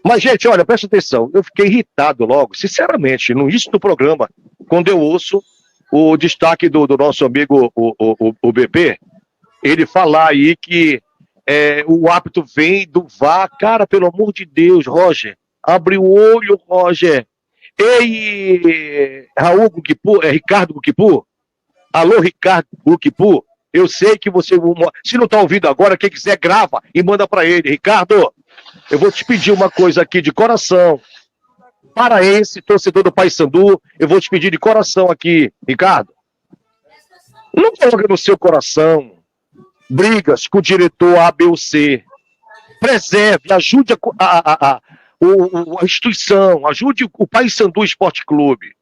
Mas, gente, olha, presta atenção. Eu fiquei irritado logo, sinceramente, no início do programa, quando eu ouço o destaque do nosso amigo, o BP, ele falar aí que o árbitro vem do VAR. Cara, pelo amor de Deus, Roger, abre o olho, Roger. Ei, Raul Guquipu, Ricardo Guquipu? Alô, Ricardo Guquipu? Eu sei que você, se não está ouvindo agora, quem quiser grava e manda para ele. Ricardo, eu vou te pedir uma coisa aqui de coração. Paraense, torcedor do Paysandu, eu vou te pedir de coração aqui, Ricardo. Não coloque no seu coração brigas com o diretor A, B ou C. Preserve, ajude a instituição, ajude o Paysandu Esporte Clube.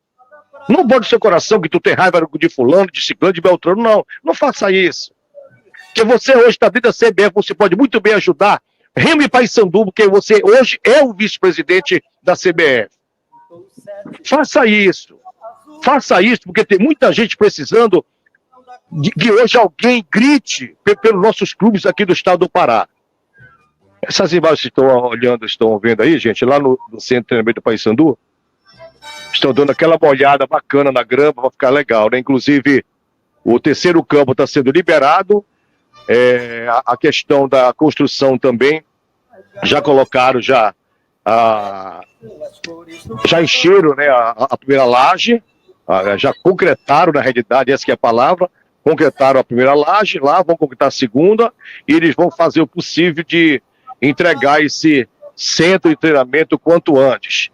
Não bote no seu coração que tu tem raiva de fulano, de ciclano, de beltrano, não. Não faça isso. Porque você hoje está dentro da CBF, você pode muito bem ajudar Remo e Paysandu, porque você hoje é o vice-presidente da CBF. Faça isso. Faça isso, porque tem muita gente precisando de que hoje alguém grite pelos nossos clubes aqui do estado do Pará. Essas imagens que estão olhando, estão vendo aí, gente, lá no centro de treinamento do Paysandu, estão dando aquela molhada bacana na grama, vai ficar legal, né? Inclusive, o terceiro campo está sendo liberado, a questão da construção também, já colocaram, já encheram, né, a primeira laje, já concretaram, na realidade, essa que é a palavra, concretaram a primeira laje, lá vão concretar a segunda, e eles vão fazer o possível de entregar esse centro de treinamento o quanto antes.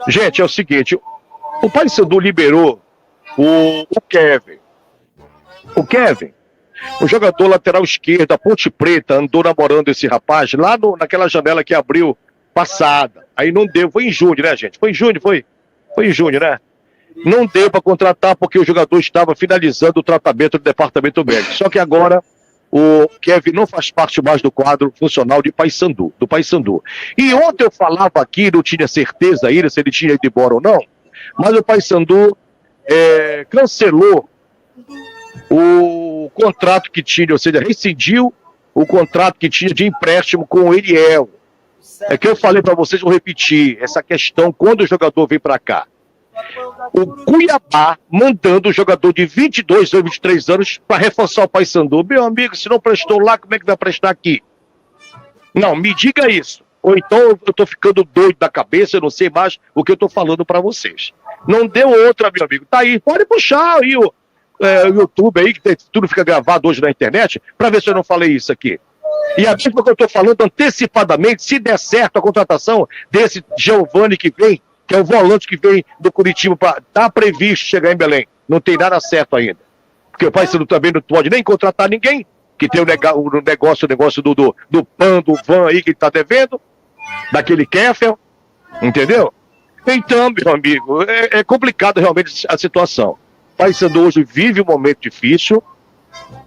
Gente, é o seguinte, o Paysandu liberou o Kevin. O Kevin, o jogador lateral esquerdo, a Ponte Preta, andou namorando esse rapaz lá naquela janela que abriu passada. Aí não deu, foi em junho, né, gente? Foi em junho, foi em junho, né? Não deu para contratar porque o jogador estava finalizando o tratamento do departamento médico. Só que agora o Kevin não faz parte mais do quadro funcional de Paysandu, do Paysandu. E ontem eu falava aqui, não tinha certeza ainda se ele tinha ido embora ou não, mas o Paysandu cancelou o contrato que tinha, ou seja, rescindiu o contrato que tinha de empréstimo com o Eliel. É que eu falei para vocês, vou repetir, essa questão quando o jogador vem para cá. O Cuiabá mandando o jogador de 22 ou 23 anos para reforçar o Paysandu. Meu amigo, se não prestou lá, como é que vai prestar aqui? Não, me diga isso. Ou então eu estou ficando doido da cabeça, eu não sei mais o que eu estou falando para vocês. Não deu outra, meu amigo. Tá aí, pode puxar aí o YouTube aí, que tudo fica gravado hoje na internet, para ver se eu não falei isso aqui. E a mesma que eu estou falando antecipadamente, se der certo a contratação desse Giovani que vem, que é o volante que vem do Curitiba, está previsto chegar em Belém. Não tem nada certo ainda. Porque o Paysandu também não pode nem contratar ninguém, que tem o negócio do PAN, do VAN aí que ele está devendo, daquele Keffel, entendeu? Então, meu amigo, é complicado realmente a situação. O Paysandu hoje vive um momento difícil.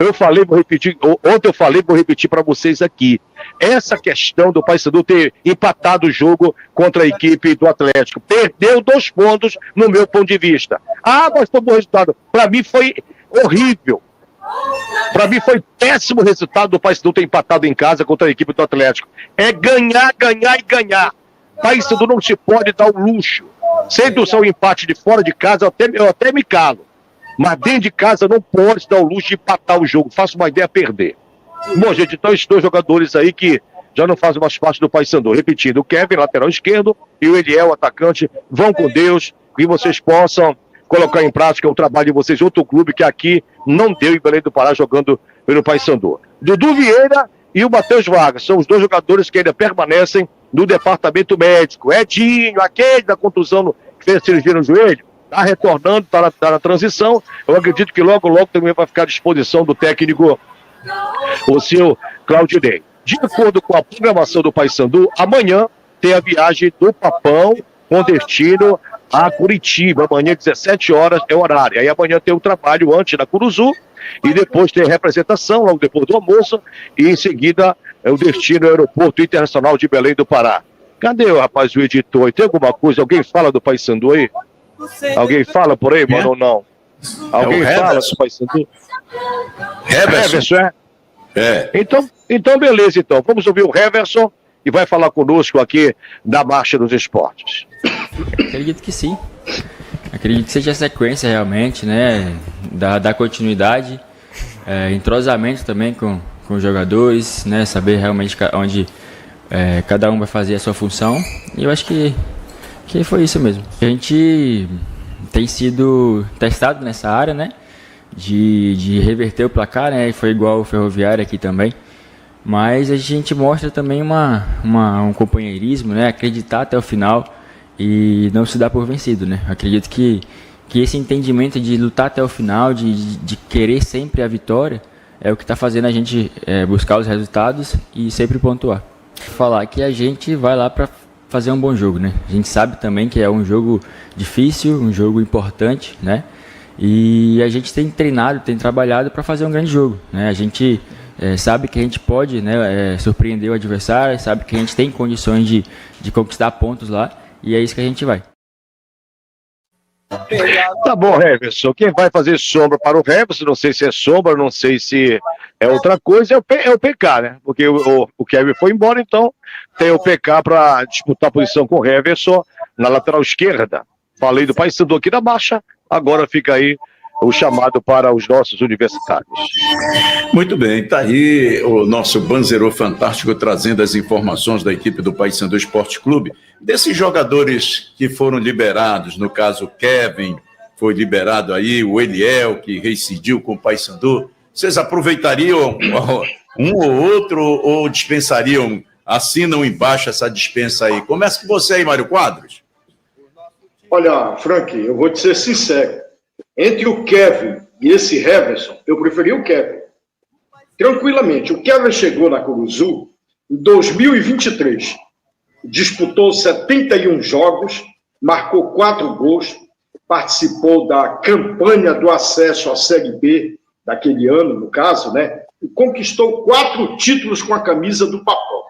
Eu falei, vou repetir, ontem eu falei, vou repetir para vocês aqui. Essa questão do Paysandu ter empatado o jogo contra a equipe do Atlético. Perdeu 2 pontos no meu ponto de vista. Mas foi bom resultado. Para mim foi horrível. Para mim foi péssimo resultado do Paysandu ter empatado em casa contra a equipe do Atlético. É ganhar, ganhar e ganhar. Paysandu não se pode dar o luxo. Sendo só o empate de fora de casa, eu até me calo. Mas dentro de casa não pode dar o luxo de empatar o jogo. Faço uma ideia perder. Bom, gente, então esses 2 jogadores aí que já não fazem mais parte do Paysandu. Repetindo, o Kevin, lateral esquerdo, e o Eliel, atacante, vão com Deus e vocês possam colocar em prática o trabalho de vocês. Outro clube que aqui não deu em Belém do Pará jogando pelo Paysandu. Dudu Vieira e o Matheus Vargas são os 2 jogadores que ainda permanecem no departamento médico. Edinho, aquele da contusão que fez cirurgia no joelho, está retornando, está na transição. Eu acredito que logo também vai ficar à disposição do técnico, o seu Claudinei. De acordo com a programação do Paysandu, amanhã tem a viagem do Papão com destino a Curitiba. Amanhã, 17 horas, é o horário. Aí amanhã tem o trabalho antes da Curuzu e depois tem a representação, logo depois do almoço, e em seguida é o destino ao Aeroporto Internacional de Belém do Pará. Cadê o rapaz, o editor? Tem alguma coisa? Alguém fala do Paysandu aí? Alguém fala por aí, mano, ou não? Alguém fala do Paysandu? Heverson, é? Então, beleza, então. Vamos ouvir o Heverson e vai falar conosco aqui da Marcha dos Esportes. Acredito que sim. Acredito que seja a sequência realmente, né? Da continuidade, entrosamento também com os jogadores, né? Saber realmente onde cada um vai fazer a sua função. E eu acho que foi isso mesmo. A gente tem sido testado nessa área, né? De reverter o placar, né? Foi igual o Ferroviário aqui também. Mas a gente mostra também um companheirismo, né? Acreditar até o final e não se dar por vencido, né? Acredito que esse entendimento de lutar até o final, de querer sempre a vitória, é o que está fazendo a gente buscar os resultados e sempre pontuar. Falar que a gente vai lá para fazer um bom jogo, né? A gente sabe também que é um jogo difícil, um jogo importante, né? E a gente tem treinado, tem trabalhado para fazer um grande jogo, né? A gente sabe que a gente pode, né, surpreender o adversário, sabe que a gente tem condições de conquistar pontos lá, e é isso que a gente vai. Tá bom, Heverson. Quem vai fazer sombra para o Heverson, não sei se é sombra, não sei se é outra coisa, é o PK, né? Porque o Kevin foi embora, então tem o PK para disputar a posição com o Heverson na lateral esquerda. Falei do Paysandu aqui da Baixa, agora fica aí o chamado para os nossos universitários. Muito bem, tá aí o nosso Banzerô Fantástico trazendo as informações da equipe do Paysandu Esporte Clube, desses jogadores que foram liberados, no caso o Kevin foi liberado aí, o Eliel que reincidiu com o Paysandu. Vocês aproveitariam um ou outro ou dispensariam, assinam embaixo essa dispensa aí? Começa com você aí, Mário Quadros. Olha, Frank, eu vou te ser sincero. Entre o Kevin e esse Heverson, eu preferi o Kevin. Tranquilamente. O Kevin chegou na Curuzu em 2023. Disputou 71 jogos, marcou 4 gols, participou da campanha do acesso à Série B daquele ano, no caso, né? E conquistou 4 títulos com a camisa do Papão.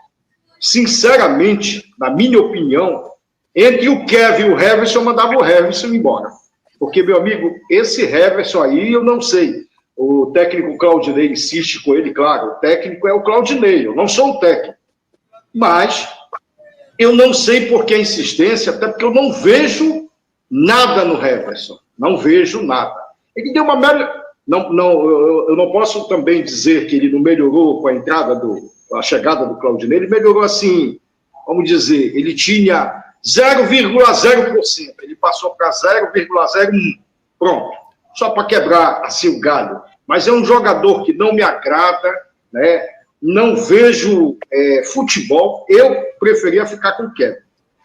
Sinceramente, na minha opinião, entre o Kevin e o Heverson, eu mandava o Heverson embora. Porque, meu amigo, esse Heverson aí, eu não sei. O técnico Claudinei insiste com ele, claro. O técnico é o Claudinei, eu não sou o técnico. Mas eu não sei por que a insistência, até porque eu não vejo nada no Heverson. Não vejo nada. Ele deu uma melhor... eu não posso também dizer que ele não melhorou com a entrada a chegada do Claudinei. Ele melhorou assim, vamos dizer, ele tinha 0,0%. Ele passou para 0,01%. Pronto. Só para quebrar assim o galho. Mas é um jogador que não me agrada, né? Não vejo futebol. Eu preferia ficar com o Kevin.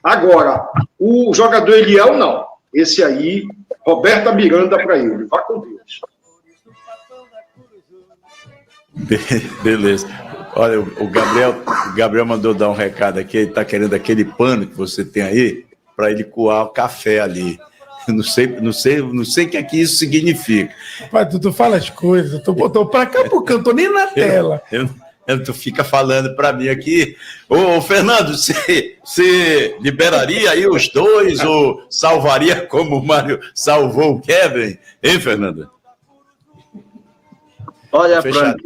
Agora, o jogador Eliel, não. Esse aí, Roberta Miranda para ele. Vá com Deus. Beleza. Olha, o Gabriel mandou dar um recado aqui, ele está querendo aquele pano que você tem aí, para ele coar o café ali. Não sei o que aqui isso significa. Pai, tu fala as coisas, tu botou para cá porque eu tô nem na tela. Tu fica falando para mim aqui. Ô, Fernando, você liberaria aí os dois ou salvaria como o Mário salvou o Kevin? Hein, Fernando? Olha, Frank,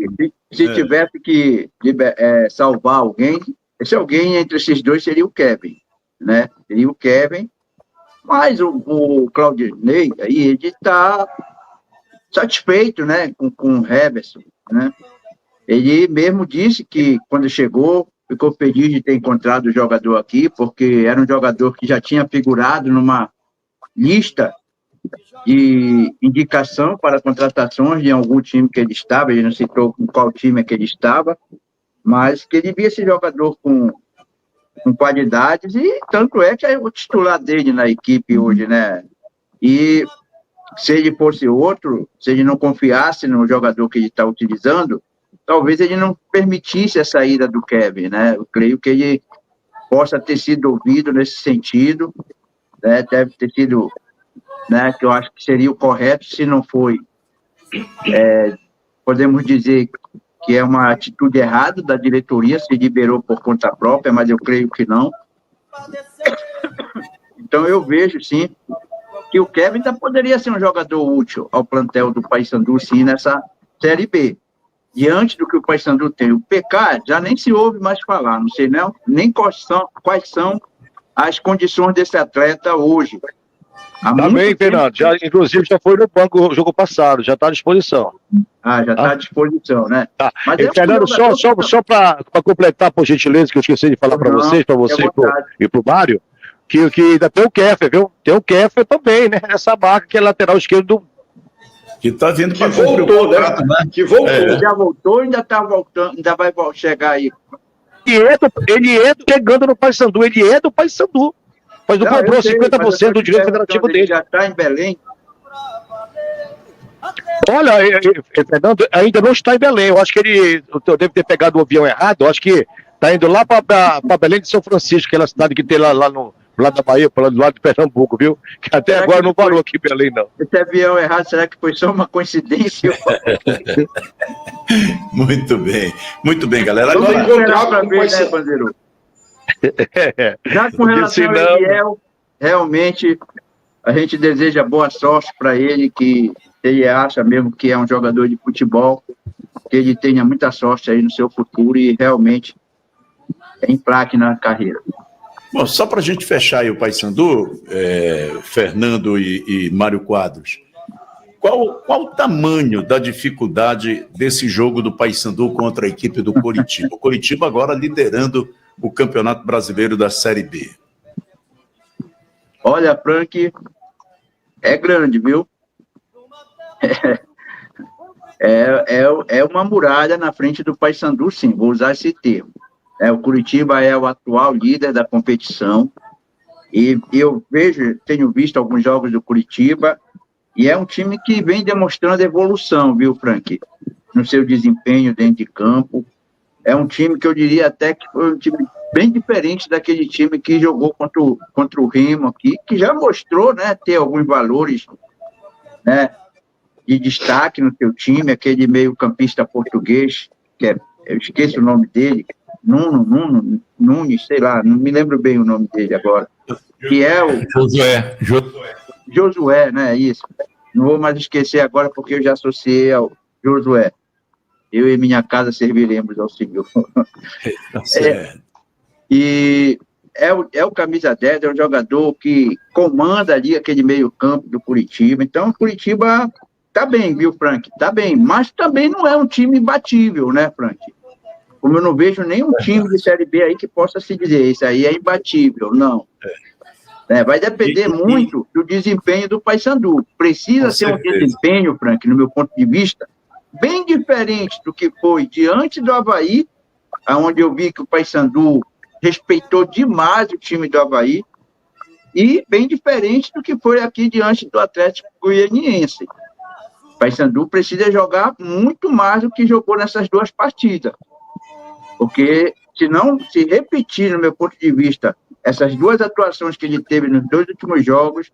se tivesse que salvar alguém, esse alguém entre esses dois seria o Kevin, né? Seria o Kevin, mas o Claudinei, aí, ele está satisfeito, né, com o Heverson, né? Ele mesmo disse que, quando chegou, ficou feliz de ter encontrado o jogador aqui, porque era um jogador que já tinha figurado numa lista de indicação para contratações de algum time que ele estava, ele não citou com qual time é que ele estava, mas que ele via esse jogador com qualidades, e tanto é que é o titular dele na equipe hoje, né? E se ele fosse outro, se ele não confiasse no jogador que ele está utilizando, talvez ele não permitisse a saída do Kevin, né? Eu creio que ele possa ter sido ouvido nesse sentido, né? Deve ter sido, né, que eu acho que seria o correto. Se não foi, podemos dizer que é uma atitude errada da diretoria, se liberou por conta própria, mas eu creio que não. Então eu vejo, sim, que o Kevin ainda poderia ser um jogador útil ao plantel do Paysandu, sim, nessa Série B. diante do que o Paysandu tem. O PK já nem se ouve mais falar, não sei não, nem quais são as condições desse atleta hoje. Também, Fernando, inclusive já foi no banco o jogo passado, já está à disposição. Já está à disposição, né? Tá. Mas Fernando, só para completar, por gentileza, que eu esqueci de falar para vocês e para o Mário, que ainda tem o Keffer, viu? Tem o Keffer também, né? Nessa marca que é lateral esquerdo do... Que está vindo para voltou, né? Que voltou. Já voltou, ainda está voltando, ainda vai chegar aí. Ele é chegando no Paysandu, ele é do Paysandu. Mas não comprou 50% do direito federativo dele. Já está em Belém. Olha, Fernando, ainda não está em Belém. Eu acho que ele deve ter pegado o avião errado. Eu acho que está indo lá para Belém de São Francisco, aquela cidade que tem lá da Bahia, do lado de Pernambuco, viu? Que até será agora não parou aqui em Belém, não. Esse avião errado, será que foi só uma coincidência? Muito bem, galera. Vamos encontrar para ver, né, Bandeiro? Já com relação ao Eliel, realmente a gente deseja boa sorte para ele, que ele acha mesmo que é um jogador de futebol, que ele tenha muita sorte aí no seu futuro e realmente emplaque na carreira. Bom, só para a gente fechar aí o Paysandu, Fernando e Mário Quadros, qual o tamanho da dificuldade desse jogo do Paysandu contra a equipe do Coritiba? O Coritiba agora liderando o Campeonato Brasileiro da Série B. Olha, Frank, é grande, viu? É uma muralha na frente do Paysandu, sim, vou usar esse termo. O Coritiba é o atual líder da competição e eu tenho visto alguns jogos do Coritiba e é um time que vem demonstrando evolução, viu, Frank? No seu desempenho dentro de campo. É um time que eu diria até que foi um time bem diferente daquele time que jogou contra o Remo aqui, que já mostrou, né, ter alguns valores, né, de destaque no seu time, aquele meio-campista português, eu esqueço o nome dele, Nunes, sei lá, não me lembro bem o nome dele agora, que é o... Josué, né, isso. Não vou mais esquecer agora porque eu já associei ao Josué. Eu e minha casa serviremos ao Senhor. E é o camisa 10, é um jogador que comanda ali aquele meio campo do Coritiba. Então, o Coritiba tá bem, viu, Frank? Tá bem, mas também não é um time imbatível, né, Frank? Como eu não vejo nenhum time de Série B aí que possa se dizer, isso aí é imbatível, não. Vai depender muito do desempenho do Paysandu. Precisa ser um desempenho, Frank, no meu ponto de vista, bem diferente do que foi diante do Avaí, onde eu vi que o Paysandu respeitou demais o time do Avaí, e bem diferente do que foi aqui diante do Atlético Goianiense. O Paysandu precisa jogar muito mais do que jogou nessas duas partidas, porque se não se repetir, no meu ponto de vista, essas duas atuações que ele teve nos 2 últimos jogos,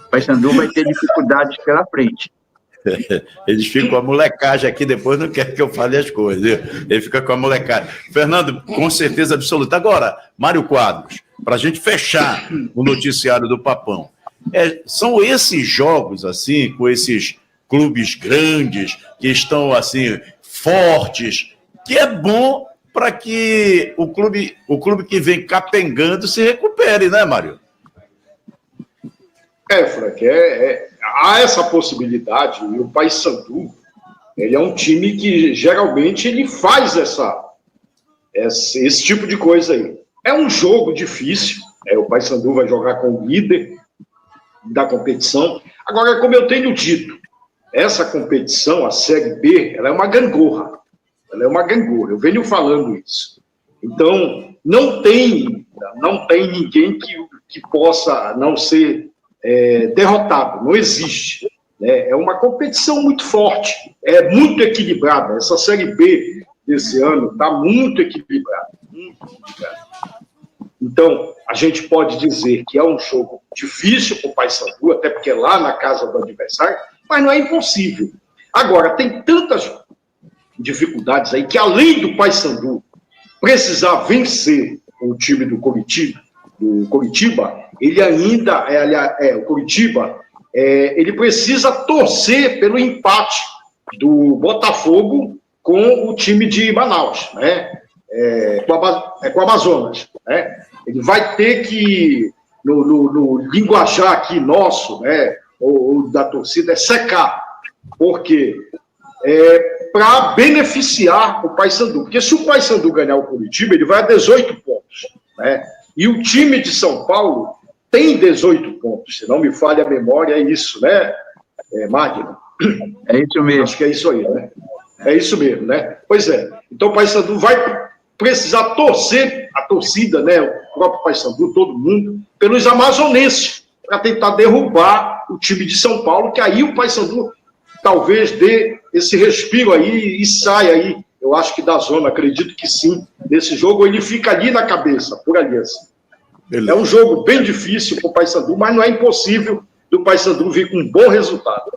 o Paysandu vai ter dificuldades pela frente. Eles ficam com a molecagem aqui, depois não quer que eu fale as coisas, viu? Ele fica com a molecagem. Fernando, com certeza absoluta. Agora, Mário Quadros, para a gente fechar o noticiário do Papão, são esses jogos, assim, com esses clubes grandes, que estão, assim, fortes, que é bom para que o clube que vem capengando se recupere, né, Mário? Frank, há essa possibilidade, e o Paysandu, ele é um time que geralmente ele faz esse tipo de coisa aí. É um jogo difícil, o Paysandu vai jogar com o líder da competição. Agora, como eu tenho dito, essa competição, a Série B, ela é uma gangorra. Eu venho falando isso. Então, não tem ninguém que possa não ser derrotado, não existe. É uma competição muito forte, é muito equilibrada. Essa Série B desse ano está muito equilibrada. Então, a gente pode dizer que é um jogo difícil para o Paysandu, até porque é lá na casa do adversário, mas não é impossível. Agora, tem tantas dificuldades aí que, além do Paysandu precisar vencer o time do Coritiba, ele ainda, o Coritiba, ele precisa torcer pelo empate do Botafogo com o time de Manaus, né? Com o Amazonas, né? Ele vai ter que, no linguajar aqui nosso, né, ou da torcida, secar. Por quê? Para beneficiar o Paysandu. Porque se o Paysandu ganhar o Curitiba, ele vai a 18 pontos, né? E o time de São Paulo tem 18 pontos, se não me falha a memória, é isso, né, Magno? É isso mesmo. Acho que é isso aí, né? É isso mesmo, né? Pois é. Então o Paysandu vai precisar torcer, a torcida, né, o próprio Paysandu, todo mundo, pelos amazonenses, para tentar derrubar o time de São Paulo, que aí o Paysandu talvez dê esse respiro aí e saia aí, eu acho que da zona, acredito que sim, nesse jogo, ele fica ali na cabeça, por ali assim. É um jogo bem difícil para o Paysandu, mas não é impossível do Paysandu vir com um bom resultado.